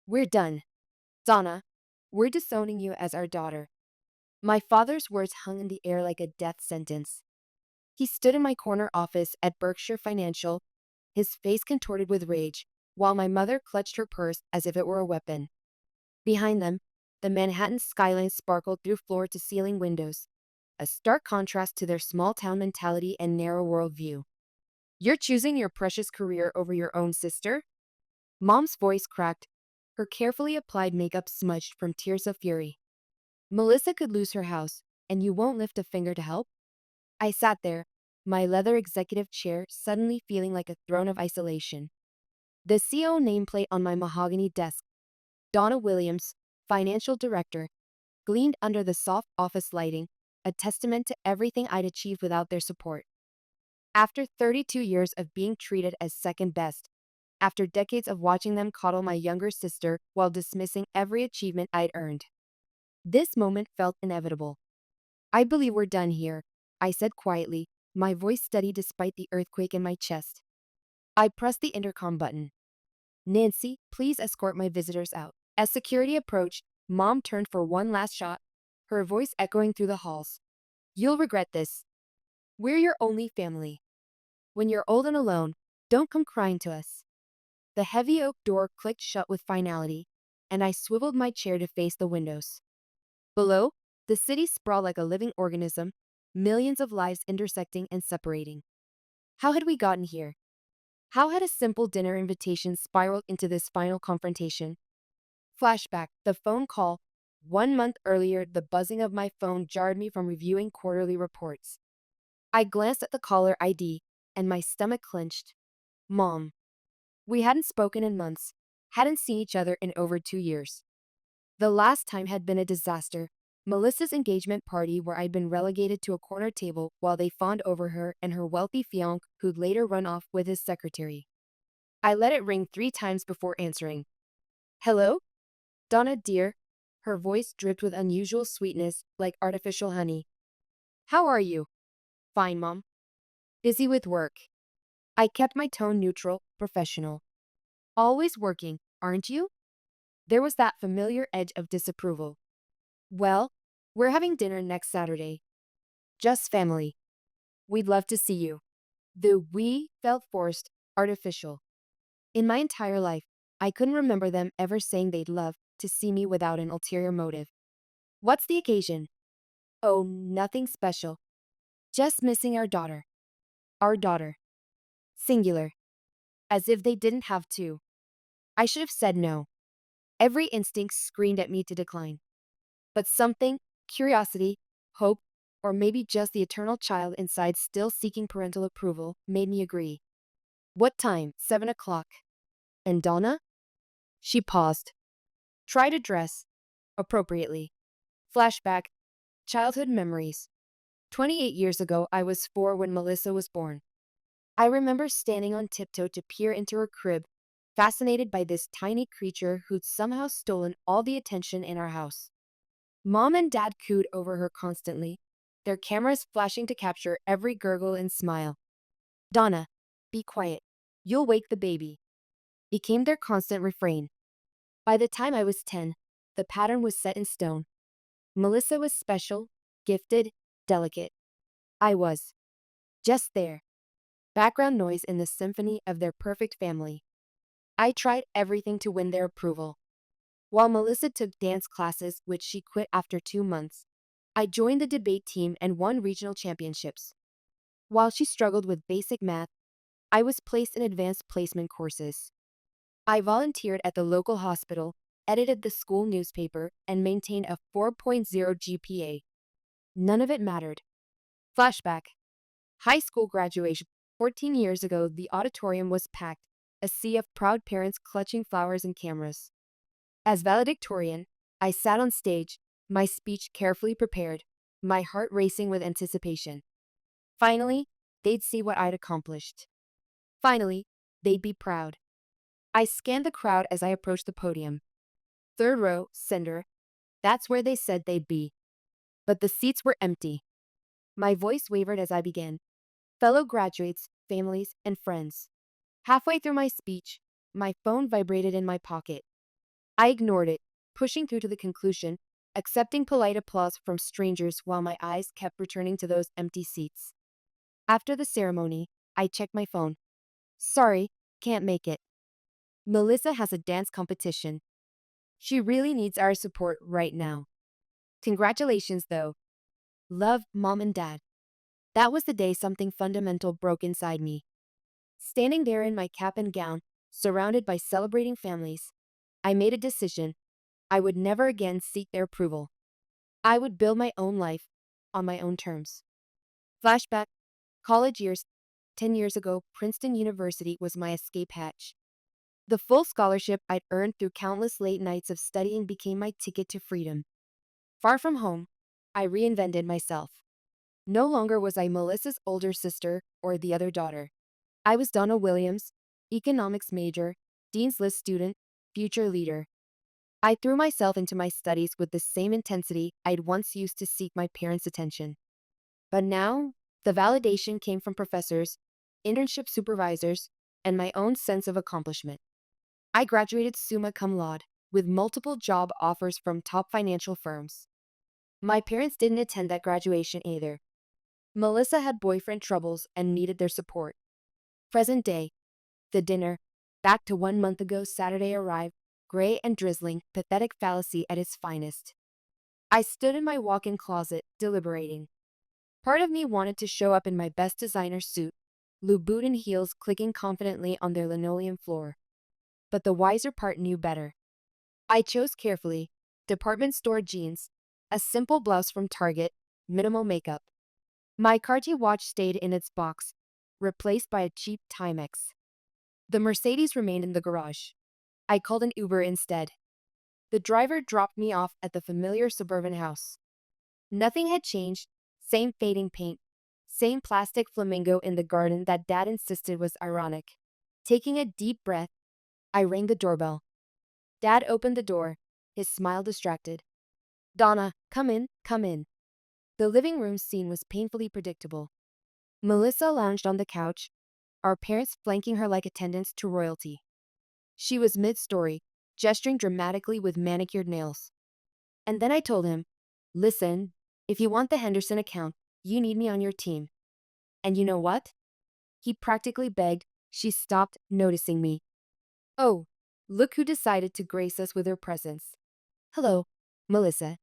We're done. Donna, we're disowning you as our daughter. My father's words hung in the air like a death sentence. He stood in my corner office at Berkshire Financial, his face contorted with rage, while my mother clutched her purse as if it were a weapon. Behind them, the Manhattan skyline sparkled through floor to ceiling windows, a stark contrast to their small town mentality and narrow worldview. You're choosing your precious career over your own sister? Mom's voice cracked, her carefully applied makeup smudged from tears of fury. Melissa could lose her house, and you won't lift a finger to help? I sat there, my leather executive chair suddenly feeling like a throne of isolation. The CO nameplate on my mahogany desk, Donna Williams, financial director, gleamed under the soft office lighting, a testament to everything I'd achieved without their support. After 32 years of being treated as second best, after decades of watching them coddle my younger sister while dismissing every achievement I'd earned, this moment felt inevitable. I believe we're done here, I said quietly, my voice steady despite the earthquake in my chest. I pressed the intercom button. Nancy, please escort my visitors out. As security approached, Mom turned for one last shot, her voice echoing through the halls. You'll regret this. We're your only family. When you're old and alone, don't come crying to us. The heavy oak door clicked shut with finality, and I swiveled my chair to face the windows. Below, the city sprawled like a living organism, millions of lives intersecting and separating. How had we gotten here? How had a simple dinner invitation spiraled into this final confrontation? Flashback, the phone call. 1 month earlier, the buzzing of my phone jarred me from reviewing quarterly reports. I glanced at the caller ID, and my stomach clenched. Mom. We hadn't spoken in months, hadn't seen each other in over 2 years. The last time had been a disaster. Melissa's engagement party where I'd been relegated to a corner table while they fawned over her and her wealthy fiancé who'd later run off with his secretary. I let it ring 3 times before answering. Hello? Donna dear. Her voice dripped with unusual sweetness, like artificial honey. How are you? Fine, Mom. Busy with work. I kept my tone neutral, professional. Always working, aren't you? There was that familiar edge of disapproval. Well, we're having dinner next Saturday. Just family. We'd love to see you. The we felt forced, artificial. In my entire life, I couldn't remember them ever saying they'd love to see me without an ulterior motive. What's the occasion? Oh, nothing special. Just missing our daughter. Our daughter. Singular. As if they didn't have to. I should have said no. Every instinct screamed at me to decline. But something, curiosity, hope, or maybe just the eternal child inside still seeking parental approval, made me agree. What time? 7 o'clock. And Donna? She paused. Try to dress. Appropriately. Flashback. Childhood memories. 28 years ago, I was 4 when Melissa was born. I remember standing on tiptoe to peer into her crib, fascinated by this tiny creature who'd somehow stolen all the attention in our house. Mom and Dad cooed over her constantly, their cameras flashing to capture every gurgle and smile. Donna, be quiet. You'll wake the baby, became their constant refrain. By the time I was 10, the pattern was set in stone. Melissa was special, gifted, delicate. I was. Just there. Background noise in the symphony of their perfect family. I tried everything to win their approval. While Melissa took dance classes, which she quit after 2 months, I joined the debate team and won regional championships. While she struggled with basic math, I was placed in advanced placement courses. I volunteered at the local hospital, edited the school newspaper, and maintained a 4.0 GPA. None of it mattered. Flashback. High school graduation. 14 years ago, the auditorium was packed, a sea of proud parents clutching flowers and cameras. As valedictorian, I sat on stage, my speech carefully prepared, my heart racing with anticipation. Finally, they'd see what I'd accomplished. Finally, they'd be proud. I scanned the crowd as I approached the podium. Third row, center. That's where they said they'd be. But the seats were empty. My voice wavered as I began. Fellow graduates, families, and friends. Halfway through my speech, my phone vibrated in my pocket. I ignored it, pushing through to the conclusion, accepting polite applause from strangers while my eyes kept returning to those empty seats. After the ceremony, I checked my phone. Sorry, can't make it. Melissa has a dance competition. She really needs our support right now. Congratulations, though. Love, Mom and Dad. That was the day something fundamental broke inside me. Standing there in my cap and gown, surrounded by celebrating families, I made a decision. I would never again seek their approval. I would build my own life on my own terms. Flashback, college years. 10 years ago, Princeton University was my escape hatch. The full scholarship I'd earned through countless late nights of studying became my ticket to freedom. Far from home, I reinvented myself. No longer was I Melissa's older sister or the other daughter. I was Donna Williams, economics major, Dean's List student, future leader. I threw myself into my studies with the same intensity I'd once used to seek my parents' attention. But now, the validation came from professors, internship supervisors, and my own sense of accomplishment. I graduated summa cum laude, with multiple job offers from top financial firms. My parents didn't attend that graduation either. Melissa had boyfriend troubles and needed their support. Present day, the dinner, back to 1 month ago Saturday arrived, gray and drizzling, pathetic fallacy at its finest. I stood in my walk-in closet, deliberating. Part of me wanted to show up in my best designer suit, Louboutin and heels clicking confidently on their linoleum floor. But the wiser part knew better. I chose carefully, department store jeans, a simple blouse from Target, minimal makeup. My Cartier watch stayed in its box, replaced by a cheap Timex. The Mercedes remained in the garage. I called an Uber instead. The driver dropped me off at the familiar suburban house. Nothing had changed, same fading paint, same plastic flamingo in the garden that Dad insisted was ironic. Taking a deep breath, I rang the doorbell. Dad opened the door, his smile distracted. Donna, come in, come in. The living room scene was painfully predictable. Melissa lounged on the couch, our parents flanking her like attendants to royalty. She was mid-story, gesturing dramatically with manicured nails. And then I told him, listen, if you want the Henderson account, you need me on your team. And you know what? He practically begged. She stopped noticing me. Oh, look who decided to grace us with her presence. Hello, Melissa.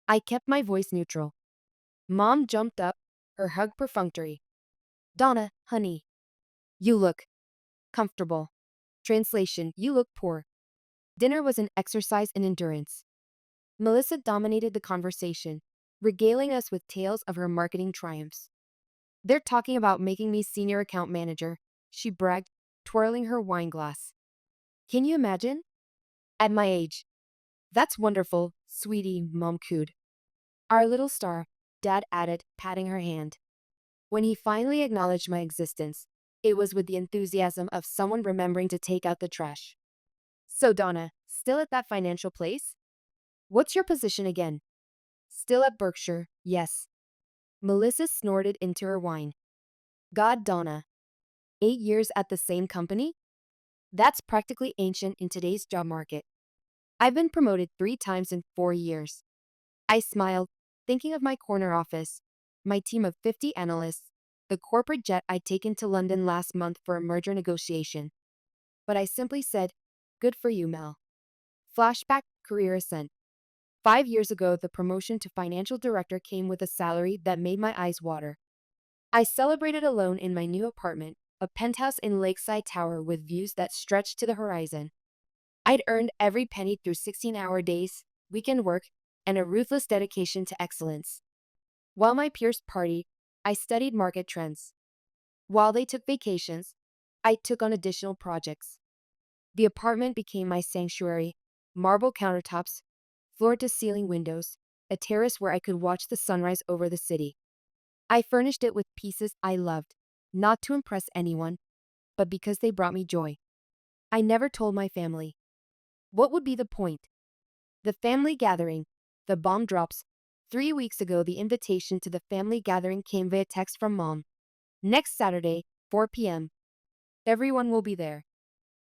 I kept my voice neutral. Mom jumped up, her hug perfunctory. Donna, honey. You look comfortable. Translation, you look poor. Dinner was an exercise in endurance. Melissa dominated the conversation, regaling us with tales of her marketing triumphs. They're talking about making me senior account manager, she bragged, twirling her wine glass. Can you imagine? At my age. That's wonderful, sweetie, Mom cooed. Our little star, Dad added, patting her hand. When he finally acknowledged my existence, it was with the enthusiasm of someone remembering to take out the trash. So Donna, still at that financial place? What's your position again? Still at Berkshire, yes. Melissa snorted into her wine. God, Donna. 8 years at the same company? That's practically ancient in today's job market. I've been promoted 3 times in 4 years. I smiled, thinking of my corner office, my team of 50 analysts, the corporate jet I'd taken to London last month for a merger negotiation. But I simply said, good for you, Mel. Flashback, career ascent. 5 years ago, the promotion to financial director came with a salary that made my eyes water. I celebrated alone in my new apartment, a penthouse in Lakeside Tower with views that stretched to the horizon. I'd earned every penny through 16-hour days, weekend work, and a ruthless dedication to excellence. While my peers partied, I studied market trends. While they took vacations, I took on additional projects. The apartment became my sanctuary, marble countertops, floor-to-ceiling windows, a terrace where I could watch the sunrise over the city. I furnished it with pieces I loved, not to impress anyone, but because they brought me joy. I never told my family. What would be the point? The family gathering, the bomb drops. 3 weeks ago, the invitation to the family gathering came via text from Mom. Next Saturday, 4 p.m. Everyone will be there.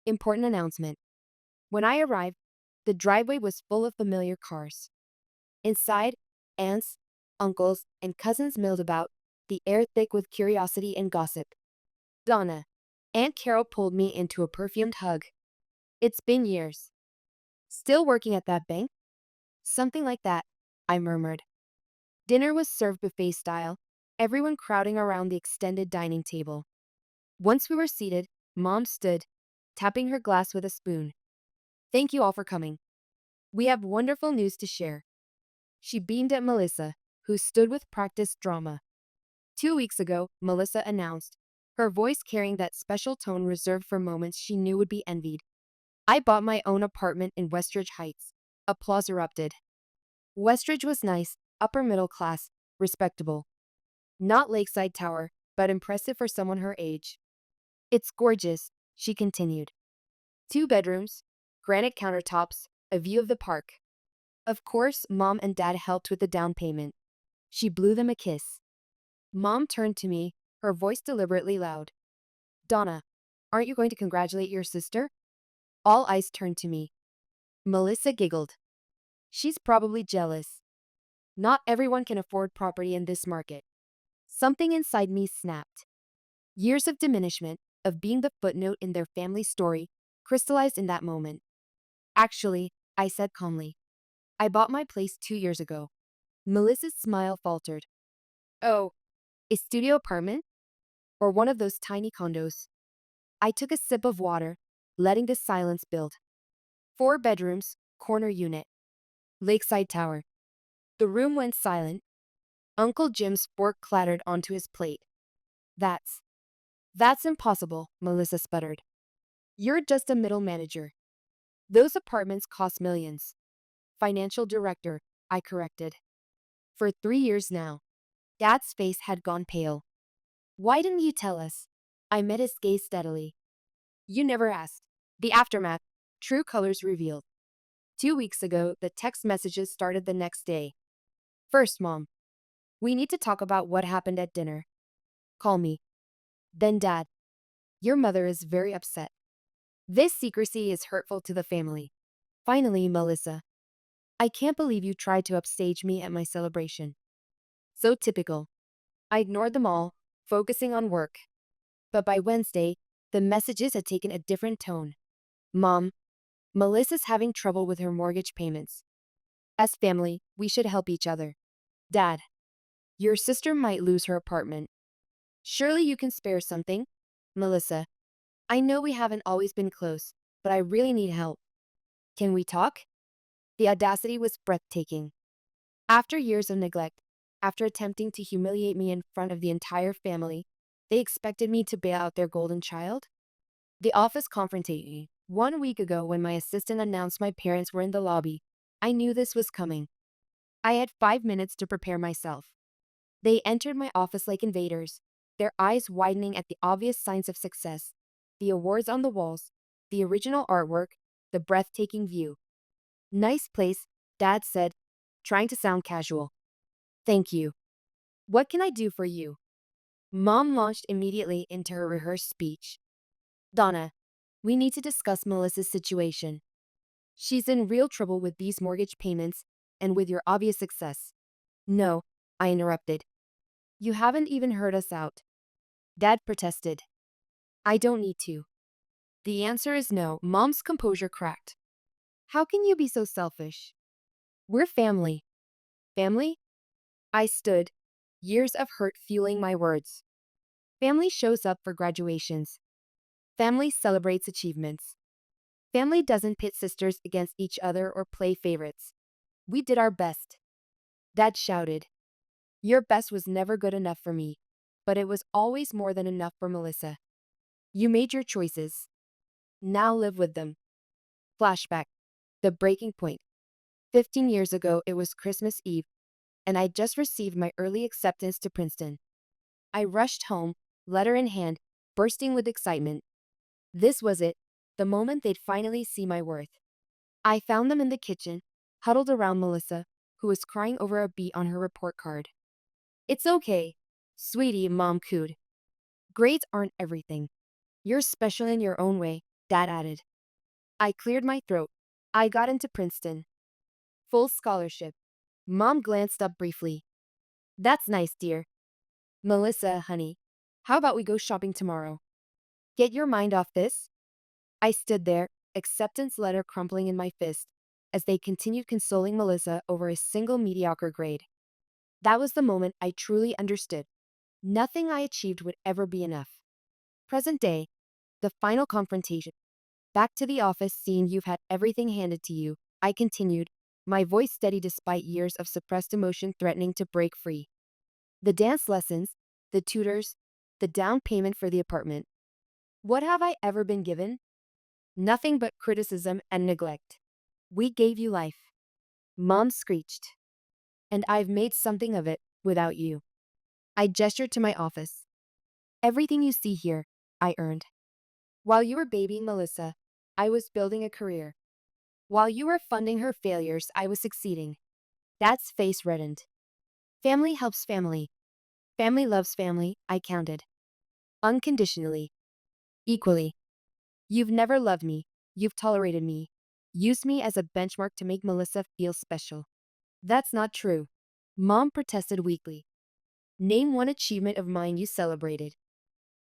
Important announcement. When I arrived, The driveway was full of familiar cars. Inside, aunts, uncles, and cousins milled about, the air thick with curiosity and gossip. Donna. Aunt Carol pulled me into a perfumed hug. It's been years. Still working at that bank? Something like that, I murmured. Dinner was served buffet style, everyone crowding around the extended dining table. Once we were seated, Mom stood, tapping her glass with a spoon. Thank you all for coming. We have wonderful news to share. She beamed at Melissa, who stood with practiced drama. 2 weeks ago, Melissa announced, her voice carrying that special tone reserved for moments she knew would be envied. I bought my own apartment in Westridge Heights. Applause erupted. Westridge was nice, upper middle class, respectable. Not Lakeside Tower, but impressive for someone her age. It's gorgeous, she continued. 2 bedrooms, granite countertops, a view of the park. Of course, Mom and Dad helped with the down payment. She blew them a kiss. Mom turned to me, her voice deliberately loud. Donna, aren't you going to congratulate your sister? All eyes turned to me. Melissa giggled. She's probably jealous. Not everyone can afford property in this market. Something inside me snapped. Years of diminishment, of being the footnote in their family story, crystallized in that moment. Actually, I said calmly, I bought my place 2 years ago. Melissa's smile faltered. Oh, a studio apartment? Or one of those tiny condos? I took a sip of water, letting the silence build. 4 bedrooms, corner unit. Lakeside Tower. The room went silent. Uncle Jim's fork clattered onto his plate. That's impossible, Melissa sputtered. You're just a middle manager. Those apartments cost millions. Financial director, I corrected. For 3 years now. Dad's face had gone pale. Why didn't you tell us? I met his gaze steadily. You never asked. The aftermath, true colors revealed. 2 weeks ago, the text messages started the next day. First, Mom. We need to talk about what happened at dinner. Call me. Then Dad. Your mother is very upset. This secrecy is hurtful to the family. Finally, Melissa. I can't believe you tried to upstage me at my celebration. So typical. I ignored them all, focusing on work. But by Wednesday, the messages had taken a different tone. Mom, Melissa's having trouble with her mortgage payments. As family, we should help each other. Dad, your sister might lose her apartment. Surely you can spare something? Melissa, I know we haven't always been close, but I really need help. Can we talk? The audacity was breathtaking. After years of neglect, after attempting to humiliate me in front of the entire family, they expected me to bail out their golden child? The office confronted me. 1 week ago, when my assistant announced my parents were in the lobby, I knew this was coming. I had 5 minutes to prepare myself. They entered my office like invaders, their eyes widening at the obvious signs of success, the awards on the walls, the original artwork, the breathtaking view. Nice place, Dad said, trying to sound casual. Thank you. What can I do for you? Mom launched immediately into her rehearsed speech. Donna, we need to discuss Melissa's situation. She's in real trouble with these mortgage payments and with your obvious success. No, I interrupted. You haven't even heard us out. Dad protested. I don't need to. The answer is no. Mom's composure cracked. How can you be so selfish? We're family. Family? I stood, years of hurt fueling my words. Family shows up for graduations. Family celebrates achievements. Family doesn't pit sisters against each other or play favorites. We did our best. Dad shouted. Your best was never good enough for me, but it was always more than enough for Melissa. You made your choices. Now live with them. Flashback. The breaking point. 15 years ago, it was Christmas Eve, and I'd just received my early acceptance to Princeton. I rushed home, letter in hand, bursting with excitement. This was it, the moment they'd finally see my worth. I found them in the kitchen, huddled around Melissa, who was crying over a B on her report card. It's okay, sweetie, Mom cooed. Grades aren't everything. You're special in your own way, Dad added. I cleared my throat. I got into Princeton. Full scholarship. Mom glanced up briefly. That's nice, dear. Melissa, honey, how about we go shopping tomorrow? Get your mind off this? I stood there, acceptance letter crumpling in my fist, as they continued consoling Melissa over a single mediocre grade. That was the moment I truly understood. Nothing I achieved would ever be enough. Present day, the final confrontation. Back to the office, seeing you've had everything handed to you, I continued, my voice steady despite years of suppressed emotion threatening to break free. The dance lessons, the tutors, the down payment for the apartment. What have I ever been given? Nothing but criticism and neglect. We gave you life. Mom screeched. And I've made something of it without you. I gestured to my office. Everything you see here, I earned. While you were babying Melissa, I was building a career. While you were funding her failures, I was succeeding. Dad's face reddened. Family helps family. Family loves family, I counted. Unconditionally. Equally. You've never loved me. You've tolerated me. Used me as a benchmark to make Melissa feel special. That's not true. Mom protested weakly. Name one achievement of mine you celebrated.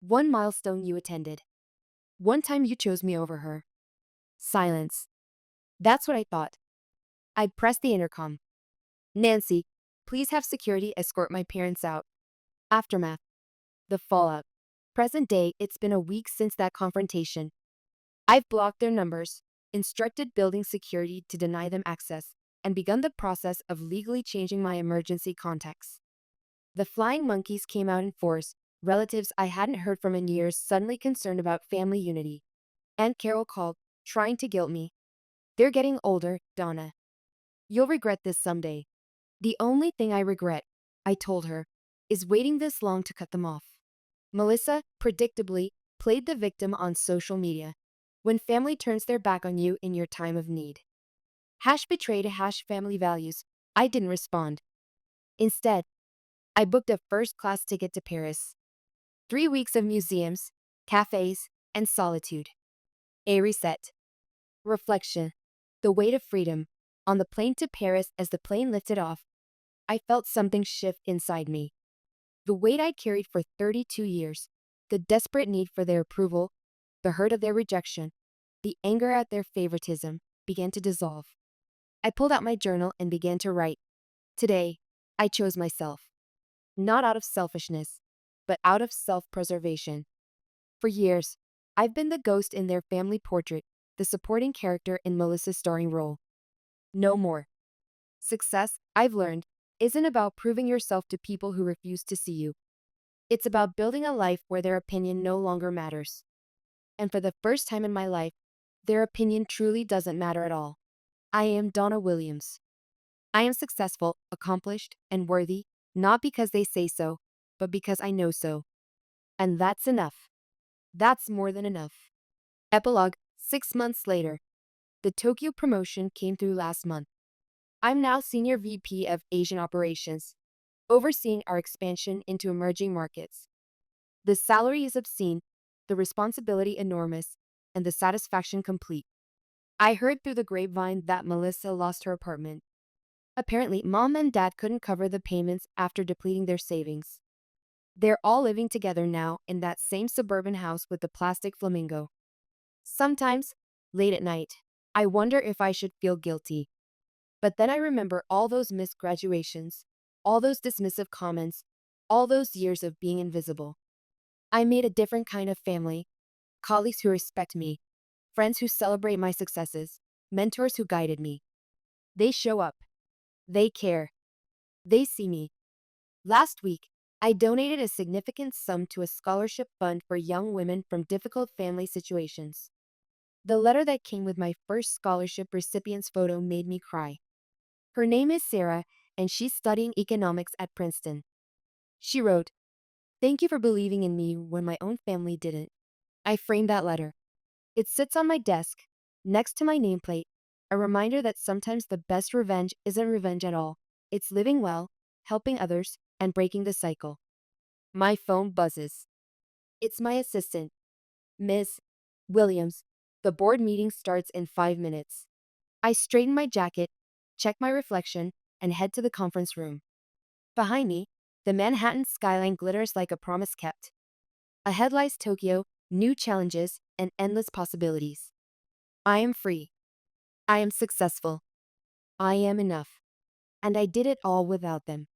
One milestone you attended. One time you chose me over her. Silence. That's what I thought. I pressed the intercom. Nancy, please have security escort my parents out. Aftermath. The fallout. Present day, it's been a week since that confrontation. I've blocked their numbers, instructed building security to deny them access, and begun the process of legally changing my emergency contacts. The flying monkeys came out in force, relatives I hadn't heard from in years suddenly concerned about family unity. Aunt Carol called, trying to guilt me. They're getting older, Donna. You'll regret this someday. The only thing I regret, I told her, is waiting this long to cut them off. Melissa, predictably, played the victim on social media. When family turns their back on you in your time of need. Betrayed family values. I didn't respond. Instead, I booked a first-class ticket to Paris. 3 weeks of museums, cafes, and solitude. A reset. Reflection. The weight of freedom. On the plane to Paris, as the plane lifted off, I felt something shift inside me. The weight I'd carried for 32 years, the desperate need for their approval, the hurt of their rejection, the anger at their favoritism, began to dissolve. I pulled out my journal and began to write. Today, I chose myself. Not out of selfishness, but out of self-preservation. For years, I've been the ghost in their family portrait, the supporting character in Melissa's starring role. No more. Success, I've learned, isn't about proving yourself to people who refuse to see you. It's about building a life where their opinion no longer matters. And for the first time in my life, their opinion truly doesn't matter at all. I am Donna Williams. I am successful, accomplished, and worthy, not because they say so, but because I know so. And that's enough. That's more than enough. Epilogue, 6 months later. The Tokyo promotion came through last month. I'm now Senior VP of Asian Operations, overseeing our expansion into emerging markets. The salary is obscene, the responsibility enormous, and the satisfaction complete. I heard through the grapevine that Melissa lost her apartment. Apparently, Mom and Dad couldn't cover the payments after depleting their savings. They're all living together now in that same suburban house with the plastic flamingo. Sometimes, late at night, I wonder if I should feel guilty. But then I remember all those missed graduations, all those dismissive comments, all those years of being invisible. I made a different kind of family, colleagues who respect me, friends who celebrate my successes, mentors who guided me. They show up. They care. They see me. Last week, I donated a significant sum to a scholarship fund for young women from difficult family situations. The letter that came with my first scholarship recipient's photo made me cry. Her name is Sarah, and she's studying economics at Princeton. She wrote, "Thank you for believing in me when my own family didn't." I framed that letter. It sits on my desk, next to my nameplate, a reminder that sometimes the best revenge isn't revenge at all. It's living well, helping others, and breaking the cycle. My phone buzzes. It's my assistant, Ms. Williams. The board meeting starts in 5 minutes. I straighten my jacket, check my reflection, and head to the conference room. Behind me, the Manhattan skyline glitters like a promise kept. Ahead lies Tokyo, new challenges, and endless possibilities. I am free. I am successful. I am enough. And I did it all without them.